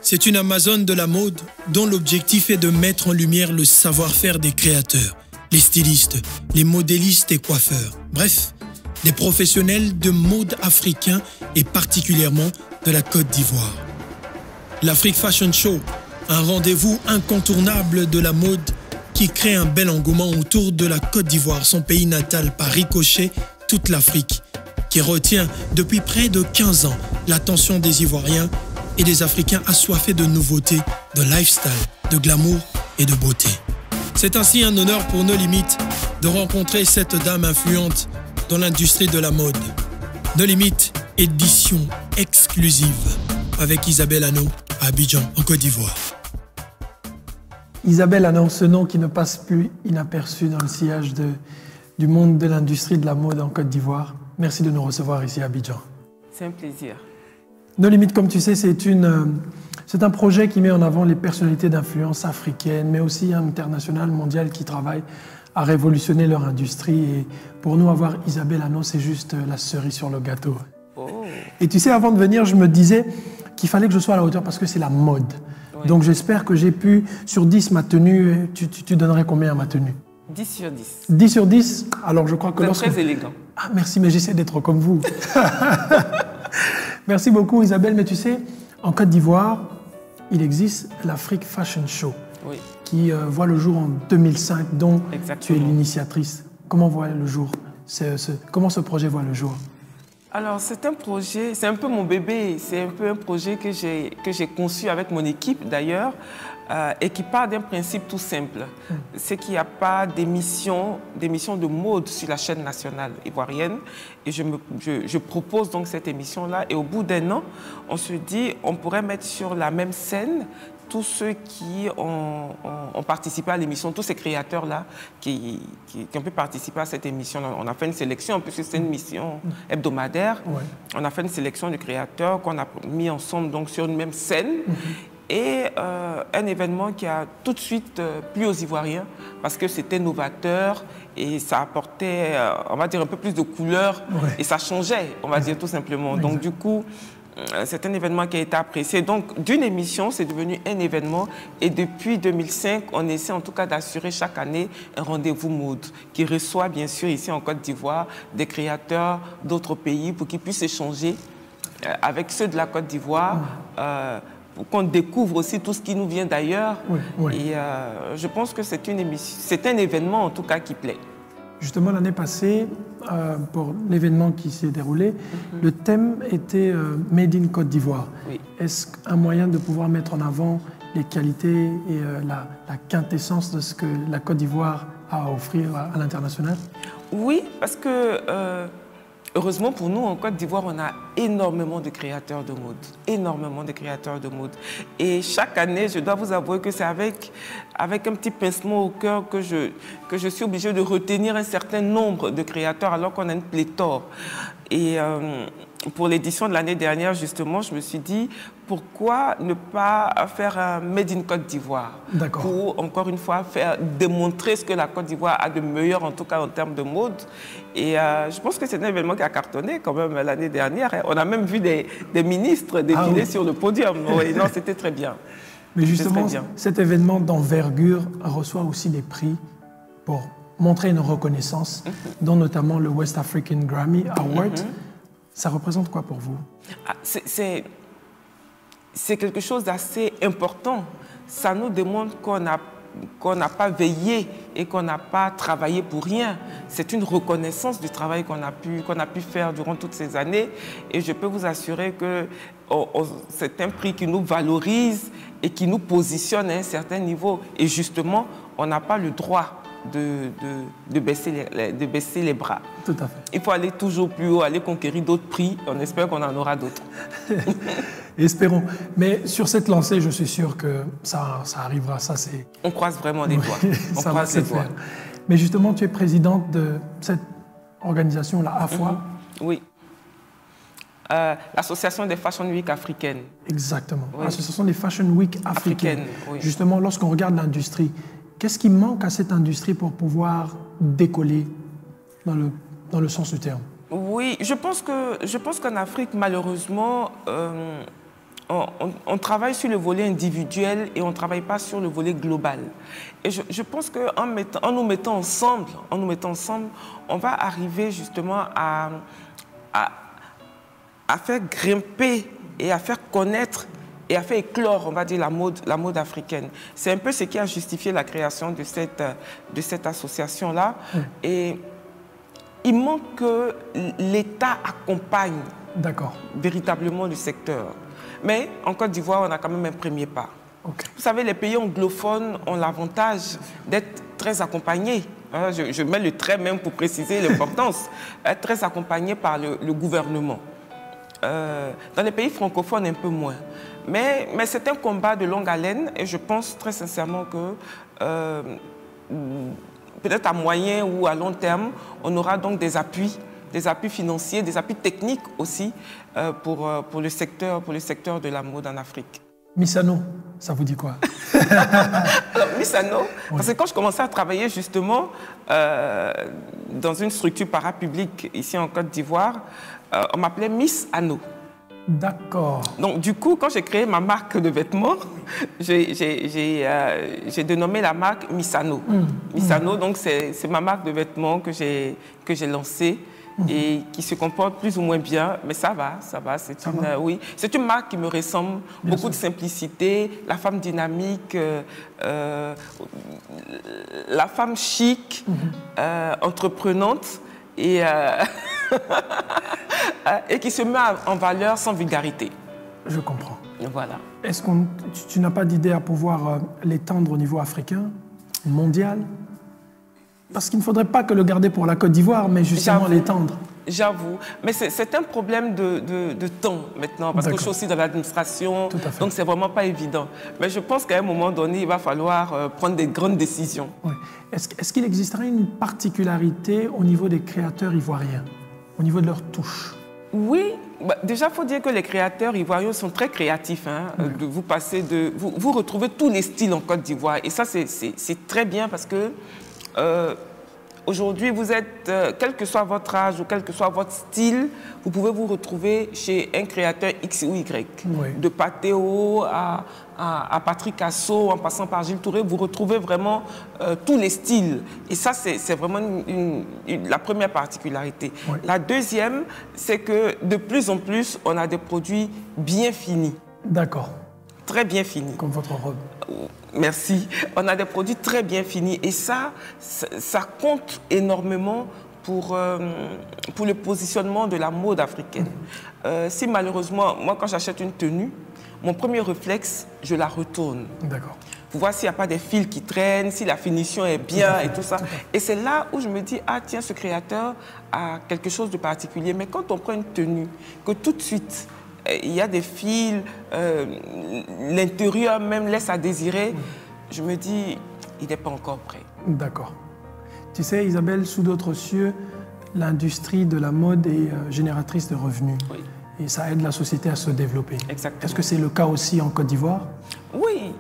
C'est une Amazone de la mode dont l'objectif est de mettre en lumière le savoir-faire des créateurs, les stylistes, les modélistes et coiffeurs. Bref, des professionnels de mode africain et particulièrement de la Côte d'Ivoire. L'Afrique Fashion Show, un rendez-vous incontournable de la mode qui crée un bel engouement autour de la Côte d'Ivoire, son pays natal, par ricochet toute l'Afrique, qui retient depuis près de 15 ans l'attention des Ivoiriens et des Africains assoiffés de nouveautés, de lifestyle, de glamour et de beauté. C'est ainsi un honneur pour nos limites de rencontrer cette dame influente dans l'industrie de la mode. No Limites, édition exclusive avec Isabelle Hanno à Abidjan, en Côte d'Ivoire. Isabelle Hanno, ce nom qui ne passe plus inaperçu dans le sillage du monde de l'industrie de la mode en Côte d'Ivoire. Merci de nous recevoir ici à Abidjan. C'est un plaisir. No Limites, comme tu sais, c'est un projet qui met en avant les personnalités d'influence africaines, mais aussi internationales, mondiales, qui travaillent à révolutionner leur industrie. Et pour nous, avoir Isabelle Hanno, c'est juste la cerise sur le gâteau. Oh. Et tu sais, avant de venir, je me disais qu'il fallait que je sois à la hauteur parce que c'est la mode. Oui. Donc j'espère que j'ai pu, sur 10, ma tenue, tu donnerais combien à ma tenue? 10 sur 10. 10 sur 10? Alors je crois que lorsque... très élégant. Ah merci, mais j'essaie d'être comme vous. Merci beaucoup Isabelle, mais tu sais, en Côte d'Ivoire, il existe l'Afrique Fashion Show, oui, qui voit le jour en 2005, dont tu es l'initiatrice. Comment voit le jour comment ce projet voit le jour? Alors, c'est un projet, c'est un peu mon bébé, c'est un peu un projet que j'ai conçu avec mon équipe d'ailleurs, et qui part d'un principe tout simple. C'est qu'il n'y a pas d'émission de mode sur la chaîne nationale ivoirienne. Et je propose donc cette émission-là. Et au bout d'un an, on se dit, on pourrait mettre sur la même scène tous ceux qui ont participé à l'émission, tous ces créateurs-là qui ont pu participer à cette émission-là. On a fait une sélection, puisque c'est une mission hebdomadaire. Ouais. On a fait une sélection de créateurs qu'on a mis ensemble donc, sur une même scène. Et un événement qui a tout de suite plu aux Ivoiriens parce que c'était novateur et ça apportait, on va dire, un peu plus de couleurs et ça changeait, on va dire tout simplement. Donc du coup, c'est un événement qui a été apprécié. Donc d'une émission, c'est devenu un événement et depuis 2005, on essaie en tout cas d'assurer chaque année un rendez-vous mode qui reçoit bien sûr ici en Côte d'Ivoire des créateurs d'autres pays pour qu'ils puissent échanger avec ceux de la Côte d'Ivoire. Pour qu'on découvre aussi tout ce qui nous vient d'ailleurs. Et je pense que c'est un événement en tout cas qui plaît. Justement, l'année passée, pour l'événement qui s'est déroulé, le thème était Made in Côte d'Ivoire. Est-ce un moyen de pouvoir mettre en avant les qualités et la quintessence de ce que la Côte d'Ivoire a à offrir à l'international? Oui, parce que heureusement pour nous, en Côte d'Ivoire, on a énormément de créateurs de mode. Énormément de créateurs de mode. Et chaque année, je dois vous avouer que c'est avec un petit pincement au cœur que je suis obligée de retenir un certain nombre de créateurs alors qu'on a une pléthore. Et pour l'édition de l'année dernière, justement, je me suis dit, pourquoi ne pas faire un Made in Côte d'Ivoire pour, encore une fois, démontrer ce que la Côte d'Ivoire a de meilleur, en tout cas en termes de mode. Et je pense que c'est un événement qui a cartonné quand même l'année dernière. On a même vu des ministres défiler sur le podium. Oui, non, c'était très bien. Mais justement, cet événement d'envergure reçoit aussi des prix pour montrer une reconnaissance, dont notamment le West African Grammy Award. Ça représente quoi pour vous? C'est quelque chose d'assez important. Ça nous démontre qu'on n'a pas veillé et qu'on n'a pas travaillé pour rien. C'est une reconnaissance du travail qu'on a pu faire durant toutes ces années. Et je peux vous assurer que c'est un prix qui nous valorise et qui nous positionne à un certain niveau. Et justement, on n'a pas le droit de baisser les bras. Tout à fait. Il faut aller toujours plus haut, aller conquérir d'autres prix. On espère qu'on en aura d'autres. Espérons. Mais sur cette lancée, je suis sûr que ça arrivera. On croise vraiment les doigts. On croise les doigts. Mais justement, tu es présidente de cette organisation, la AFOA. Oui. L'association des Fashion Week africaines. Exactement. Oui. L'association des Fashion Week africaines. Oui. Justement, lorsqu'on regarde l'industrie, qu'est-ce qui manque à cette industrie pour pouvoir décoller dans le sens du terme? Oui, je pense qu'en Afrique, malheureusement, on travaille sur le volet individuel et on ne travaille pas sur le volet global. Et je pense qu'en nous mettant ensemble, on va arriver justement à faire grimper et à faire connaître et à faire éclore, on va dire, la mode africaine. C'est un peu ce qui a justifié la création de cette association-là. Et il manque que l'État accompagne véritablement le secteur. Mais en Côte d'Ivoire, on a quand même un premier pas. Vous savez, les pays anglophones ont l'avantage d'être très accompagnés. Je mets le trait même pour préciser l'importance. Être très accompagnés par le gouvernement. Dans les pays francophones, un peu moins. Mais c'est un combat de longue haleine et je pense très sincèrement que peut-être à moyen ou à long terme, on aura donc des appuis financiers, des appuis techniques aussi pour le secteur de la mode en Afrique. Misano, ça vous dit quoi? Alors, Misano, parce que quand je commençais à travailler justement dans une structure parapublique ici en Côte d'Ivoire, on m'appelait Miss Ano. D'accord. Donc, du coup, quand j'ai créé ma marque de vêtements, j'ai dénommé la marque Misano. Misano, donc, c'est ma marque de vêtements que j'ai lancée et qui se comporte plus ou moins bien, mais ça va. C'est une marque qui me ressemble, beaucoup de simplicité, la femme dynamique, la femme chic, entreprenante et qui se met en valeur sans vulgarité. Je comprends. Voilà. Est-ce que tu n'as pas d'idée à pouvoir l'étendre au niveau africain, mondial? Parce qu'il ne faudrait pas que le garder pour la Côte d'Ivoire, mais justement l'étendre. J'avoue. Mais c'est un problème de temps maintenant, parce que je suis aussi dans l'administration, donc c'est vraiment pas évident. Mais je pense qu'à un moment donné, il va falloir prendre des grandes décisions. Oui. Est-ce qu'il existerait une particularité au niveau des créateurs ivoiriens, au niveau de leur touche? Oui. Déjà, il faut dire que les créateurs ivoiriens sont très créatifs. Vous retrouvez tous les styles en Côte d'Ivoire. Et ça, c'est très bien parce que aujourd'hui, vous êtes, quel que soit votre âge ou quel que soit votre style, vous pouvez vous retrouver chez un créateur X ou Y. Oui. De Patéo à Patrick Asso, en passant par Gilles Touré, vous retrouvez vraiment tous les styles. Et ça, c'est vraiment la première particularité. Oui. La deuxième, c'est que de plus en plus, on a des produits bien finis. D'accord. Très bien finis. Comme votre robe. Merci. On a des produits très bien finis. Et ça compte énormément pour le positionnement de la mode africaine. Si malheureusement, moi, quand j'achète une tenue, mon premier réflexe, je la retourne. D'accord. Pour voir s'il n'y a pas des fils qui traînent, si la finition est bien et tout ça. Et c'est là où je me dis, ah tiens, ce créateur a quelque chose de particulier. Mais quand on prend une tenue, que tout de suite, il y a des fils, l'intérieur même laisse à désirer, je me dis, il n'est pas encore prêt. D'accord. Tu sais, Isabelle, sous d'autres cieux, l'industrie de la mode est génératrice de revenus. Oui. Et ça aide la société à se développer. Exactement. Est-ce que c'est le cas aussi en Côte d'Ivoire? Oui,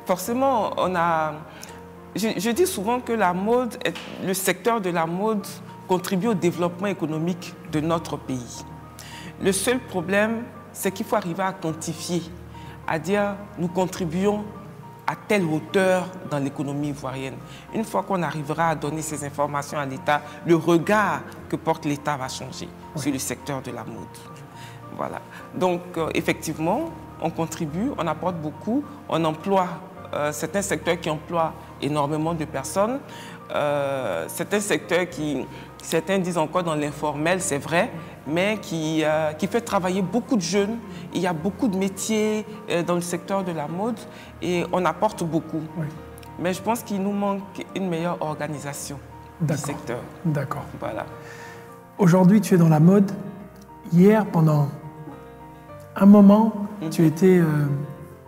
forcément, on a... Je dis souvent que la mode, le secteur de la mode contribue au développement économique de notre pays. Le seul problème, c'est qu'il faut arriver à quantifier, à dire nous contribuons à telle hauteur dans l'économie ivoirienne. Une fois qu'on arrivera à donner ces informations à l'État, le regard que porte l'État va changer sur le secteur de la mode. Voilà. Donc, effectivement, on contribue, on apporte beaucoup, on emploie, c'est un secteur qui emploie énormément de personnes. C'est un secteur qui, certains disent encore dans l'informel, c'est vrai, mais qui fait travailler beaucoup de jeunes. Il y a beaucoup de métiers dans le secteur de la mode et on apporte beaucoup. Oui. Mais je pense qu'il nous manque une meilleure organisation du secteur. D'accord. Voilà. Aujourd'hui, tu es dans la mode. Hier, pendant un moment, tu étais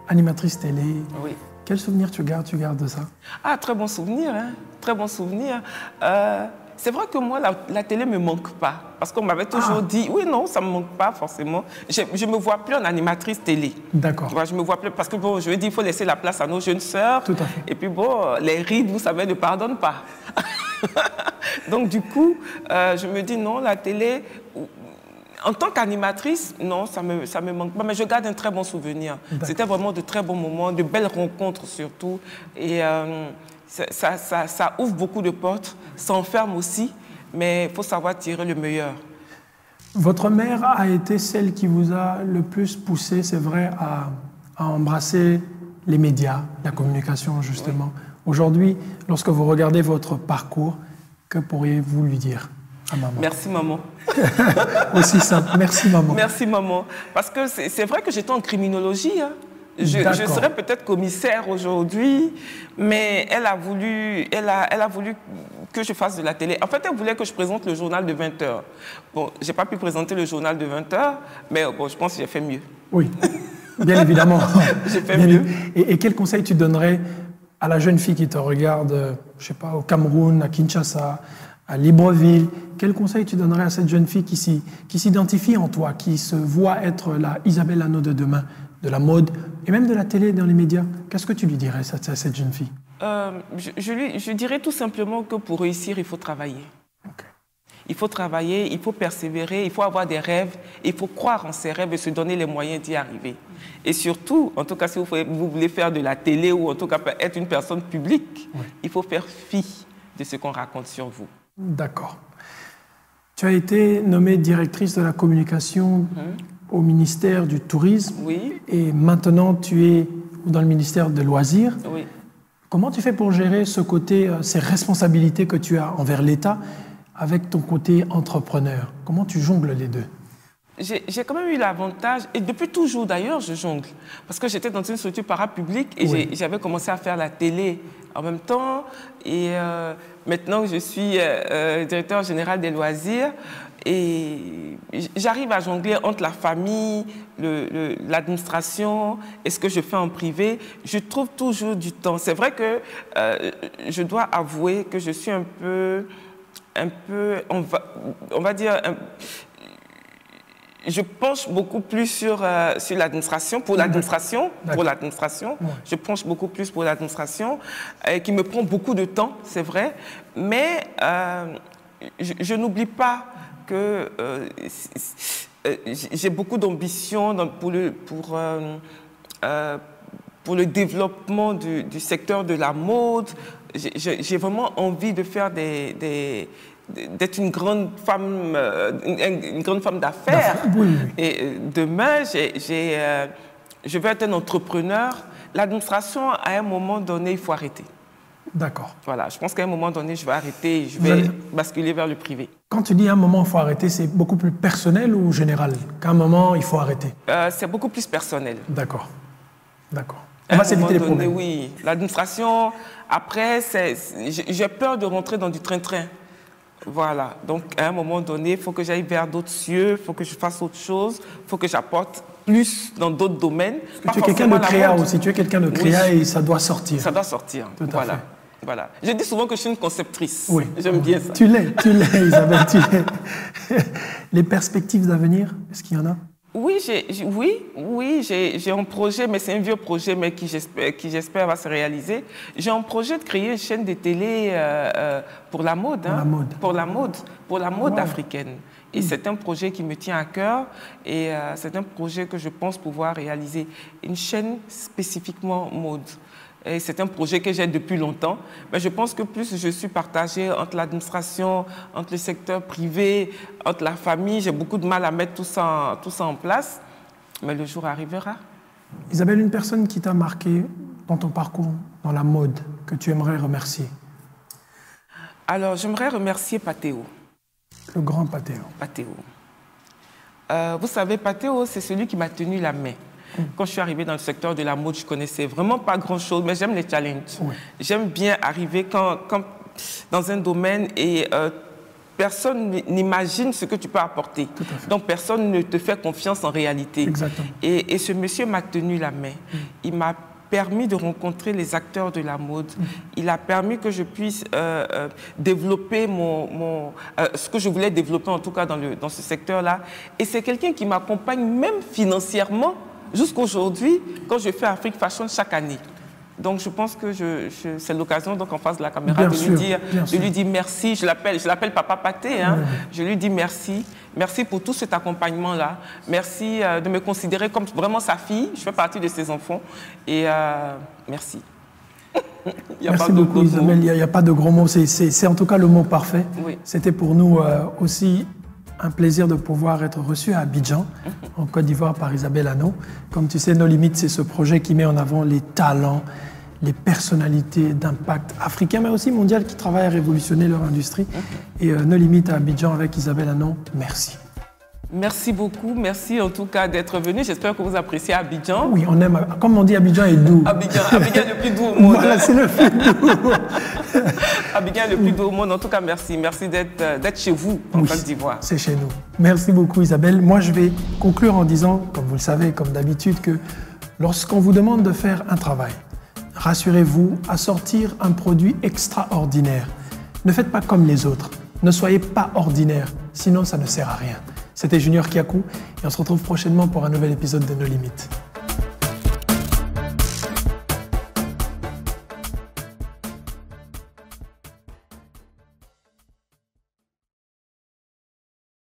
animatrice télé. Oui. Quel souvenir tu gardes de ça? Ah, très bon souvenir, hein? Très bon souvenir. C'est vrai que moi, la télé ne me manque pas. Parce qu'on m'avait toujours dit, oui, non, ça ne me manque pas forcément. Je ne me vois plus en animatrice télé. D'accord. Je me vois plus, parce que bon, je veux dire, il faut laisser la place à nos jeunes sœurs. Tout à fait. Et puis bon, les rides, vous savez, ne pardonnent pas. Donc du coup, je me dis, non, la télé... En tant qu'animatrice, non, ça me manque pas, mais je garde un très bon souvenir. C'était vraiment de très bons moments, de belles rencontres surtout. Et ça ouvre beaucoup de portes, ça enferme aussi, mais il faut savoir tirer le meilleur. Votre mère a été celle qui vous a le plus poussé, c'est vrai, à embrasser les médias, la communication justement. Oui. Aujourd'hui, lorsque vous regardez votre parcours, que pourriez-vous lui dire à maman? Merci maman. Aussi simple, merci maman. Merci maman. Parce que c'est vrai que j'étais en criminologie. Hein. Je serais peut-être commissaire aujourd'hui, mais elle a voulu que je fasse de la télé. En fait, elle voulait que je présente le journal de 20 h. Bon, je n'ai pas pu présenter le journal de 20 h, mais bon, je pense que j'ai fait mieux. Oui, bien évidemment. J'ai fait mieux. Et quel conseil tu donnerais à la jeune fille qui te regarde, je sais pas, au Cameroun, à Kinshasa, à Libreville? Quel conseil tu donnerais à cette jeune fille qui s'identifie en toi, qui se voit être la Isabelle Hanot de demain, de la mode et même de la télé, dans les médias? Qu'est-ce que tu lui dirais à cette jeune fille? Je dirais tout simplement que pour réussir, il faut travailler. Okay. Il faut travailler, il faut persévérer, il faut avoir des rêves, il faut croire en ses rêves et se donner les moyens d'y arriver. Et surtout, en tout cas, si vous voulez faire de la télé ou en tout cas être une personne publique, oui, il faut faire fi de ce qu'on raconte sur vous. D'accord. Tu as été nommée directrice de la communication au ministère du Tourisme. Oui. Et maintenant, tu es dans le ministère des Loisirs. Oui. Comment tu fais pour gérer ce côté, ces responsabilités que tu as envers l'État avec ton côté entrepreneur? Comment tu jongles les deux? J'ai quand même eu l'avantage, et depuis toujours d'ailleurs, je jongle. Parce que j'étais dans une structure parapublique et oui, j'avais commencé à faire la télé en même temps. Et maintenant, je suis directeur général des loisirs. Et j'arrive à jongler entre la famille, l'administration et ce que je fais en privé. Je trouve toujours du temps. C'est vrai que je dois avouer que je suis un peu on va dire, je penche beaucoup plus sur l'administration, pour l'administration, ouais. Je penche beaucoup plus pour l'administration, qui me prend beaucoup de temps, c'est vrai, mais je n'oublie pas que j'ai beaucoup d'ambition pour le développement du secteur de la mode. J'ai vraiment envie de faire d'être une grande femme d'affaires. Oui. Et demain, je veux être un entrepreneur. L'administration, à un moment donné, il faut arrêter. D'accord. Voilà, je pense qu'à un moment donné, je vais arrêter et je vais basculer vers le privé. Quand tu dis à un moment, il faut arrêter, c'est beaucoup plus personnel ou général? Qu'à un moment, il faut arrêter? C'est beaucoup plus personnel. D'accord. On va s'éviter les problèmes. Oui, l'administration, après, j'ai peur de rentrer dans du train-train. Voilà, donc à un moment donné, il faut que j'aille vers d'autres cieux, il faut que je fasse autre chose, il faut que j'apporte plus dans d'autres domaines. Tu es quelqu'un de créa aussi, tu es quelqu'un de créa et ça doit sortir. Ça doit sortir, voilà. Je dis souvent que je suis une conceptrice. Oui. J'aime bien ça. Tu l'es, Isabelle, tu l'es. Les perspectives d'avenir, est-ce qu'il y en a? Oui, j'ai un projet, mais c'est un vieux projet, mais qui j'espère va se réaliser. J'ai un projet de créer une chaîne de télé pour la mode. Pour la mode africaine. Et c'est un projet qui me tient à cœur et c'est un projet que je pense pouvoir réaliser. Une chaîne spécifiquement mode. Et c'est un projet que j'ai depuis longtemps. Mais je pense que plus je suis partagée entre l'administration, entre le secteur privé, entre la famille, j'ai beaucoup de mal à mettre tout ça en place. Mais le jour arrivera. Isabelle, une personne qui t'a marqué dans ton parcours, dans la mode, que tu aimerais remercier? Alors, j'aimerais remercier Patéo. Le grand Patéo. Patéo. Vous savez, Patéo, c'est celui qui m'a tenu la main. Quand je suis arrivée dans le secteur de la mode, je connaissais vraiment pas grand-chose, mais j'aime les challenges. Oui. J'aime bien arriver dans un domaine et personne n'imagine ce que tu peux apporter. Donc, personne ne te fait confiance en réalité. Exactement. Et ce monsieur m'a tenu la main. Il m'a permis de rencontrer les acteurs de la mode. Il a permis que je puisse développer ce que je voulais développer, en tout cas dans ce secteur-là. Et c'est quelqu'un qui m'accompagne même financièrement jusqu'aujourd'hui, quand je fais Afrique Fashion chaque année. Donc, je pense que c'est l'occasion, donc en face de la caméra, de lui dire merci. Je l'appelle Papa Pathé. Hein. Je lui dis merci. Merci pour tout cet accompagnement-là. Merci de me considérer comme vraiment sa fille. Je fais partie de ses enfants. Et merci. Merci beaucoup, Isabelle. Il n'y a pas de gros mots. C'est en tout cas le mot parfait. Oui. C'était pour nous aussi un plaisir de pouvoir être reçu à Abidjan, en Côte d'Ivoire, par Isabelle Hanot. Comme tu sais, No Limit, c'est ce projet qui met en avant les talents, les personnalités d'impact africain, mais aussi mondial, qui travaillent à révolutionner leur industrie. Et No Limit à Abidjan avec Isabelle Hanot, merci. Merci beaucoup, merci en tout cas d'être venu. J'espère que vous appréciez Abidjan. Oui, on aime, comme on dit, Abidjan est doux. Abidjan est le plus doux au monde. Voilà, c'est le plus doux. Abidjan est le plus doux au monde. En tout cas, merci. Merci d'être chez vous, en Côte d'Ivoire. C'est chez nous. Merci beaucoup, Isabelle. Moi, je vais conclure en disant, comme vous le savez, comme d'habitude, que lorsqu'on vous demande de faire un travail, rassurez-vous à sortir un produit extraordinaire. Ne faites pas comme les autres. Ne soyez pas ordinaire, sinon ça ne sert à rien. C'était Junior Kiakou et on se retrouve prochainement pour un nouvel épisode de No Limit.